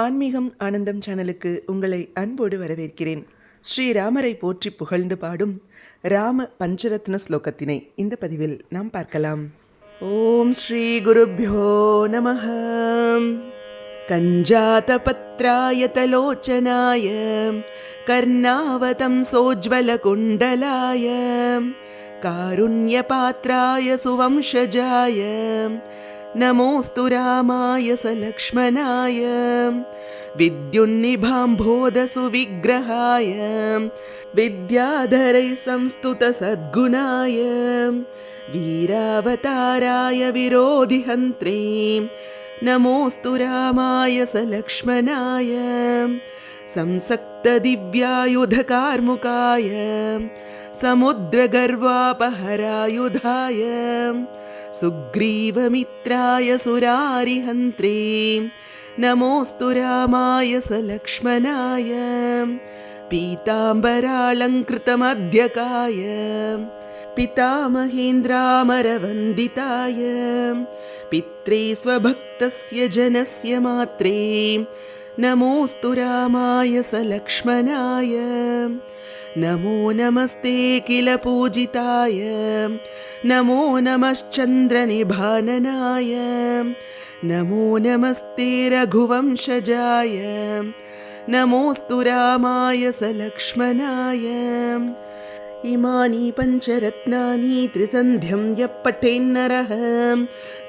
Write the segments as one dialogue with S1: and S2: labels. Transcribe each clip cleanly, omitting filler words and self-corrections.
S1: ஆன்மீகம் ஆனந்தம் சேனலுக்கு உங்களை அன்போடு வரவேற்கிறேன். ஸ்ரீராமரை போற்றி புகழ்ந்து பாடும் ராம பஞ்சரத்ன ஸ்லோகத்தினை இந்த பதிவில் நாம் பார்க்கலாம். ஓம் ஸ்ரீ குருப்யோ நமஹ. கஞ்சாத பத்ராய தலோச்சனாய கர்ணாவதம் சோஜ்வல குண்டலாய காருண்ய பாத்ராய சுவம்சஜாய நமோஸ்து ராமாய சலக்ஷ்மணாய வித்யுன்னிபாம்போதசுவிக்ரஹாய வித்யாதரை சம்ஸ்துத சத்குணாய வீராவதாராய விரோதிஹந்த்ரே நமோஸ்து ராமாய சலக்ஷ்மணாய संसक्त दिव्यायुधकार्मुकाय समुद्रगर्वापहरायुधाय सुग्रीवमित्राय सुरारिहन्त्रे नमोऽस्तु रामाय सलक्ष्मणाय पीताम्बरालङ्कृतमध्यकाय पितामहेन्द्रामरवन्दिताय पित्रे स्वभक्तस्य जनस्य मात्रे नमोऽस्तु रामाय सलक्ष्मणाय नमो नमस्ते किल पूजिताय नमो नमश्चन्द्रनिभाननाय नमो नमस्ते रघुवंशजाय नमोऽस्तु रामाय सलक्ष्मणाय इमानि पञ्चरत्नानि त्रिसन्ध्यं यः पठेन्नरः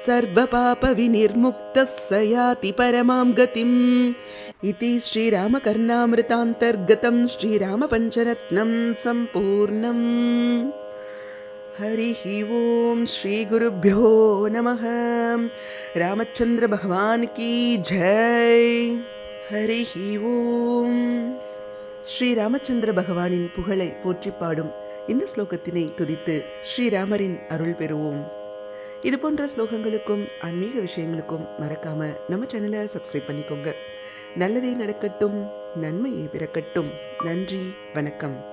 S1: सर्वपापविनिर्मुक्तः स याति परमां गतिम् इति श्रीरामकर्णामृतान्तर्गतं श्रीरामपञ्चरत्नं सम्पूर्णम्. हरिः ओम श्रीगुरुभ्यो नमः. रामचंद्र भगवान की जय. हरिः ओम. ஸ்ரீராமச்சந்திர பகவானின் புகழை போற்றி பாடும் இந்த ஸ்லோகத்தினை துதித்து ஸ்ரீராமரின் அருள் பெறுவோம். இது போன்ற ஸ்லோகங்களுக்கும் ஆன்மீக விஷயங்களுக்கும் மறக்காம நம்ம சேனலை சப்ஸ்கிரைப் பண்ணிக்கோங்க. நல்லதே நடக்கட்டும், நன்மையே பிறக்கட்டும். நன்றி, வணக்கம்.